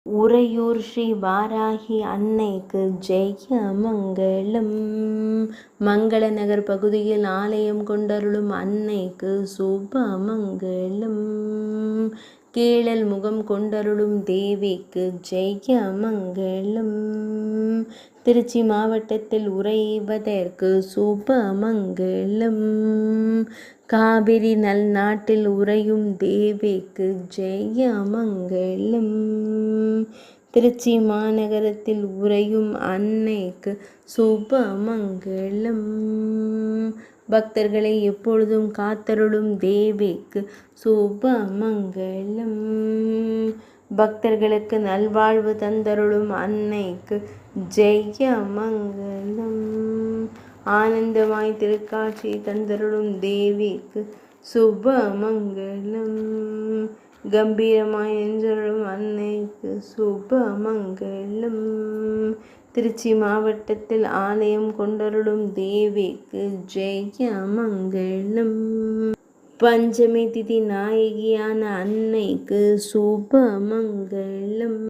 உறையூர் ஸ்ரீ வாராகி அன்னைக்கு ஜெய மங்களம். மங்கள நகர் பகுதியில் ஆலயம் கொண்டருளும் அன்னைக்கு சுப மங்களம். கேழல் முகம் கொண்டருளும் தேவிக்கு ஜெய மங்களம். திருச்சி மாவட்டத்தில் உறைவதற்கு சுப மங்களம். காவிரி நல் நாட்டில் உறையும் தேவிக்கு ஜெய மங்களம். திருச்சி மாநகரத்தில் உறையும் அன்னைக்கு சுப மங்களம். பக்தர்களை எப்பொழுதும் காத்தருளும் தேவிக்கு சுப மங்களம். பக்தர்களுக்கு நல்வாழ்வு தந்தருளும் அன்னைக்கு ஜெய மங்களம். ஆனந்தமாய் திருக்காட்சி தந்தருளும் தேவிக்கு சுப மங்களம். கம்பீரமாய் நின்றருளும் அன்னைக்கு சுப மங்களம். திருச்சி மாவட்டத்தில் ஆலயம் கொண்டருளும் தேவிக்கு ஜெய மங்களம். பஞ்சமி திதி நாயகியான அன்னைக்கு சுப மங்களம்.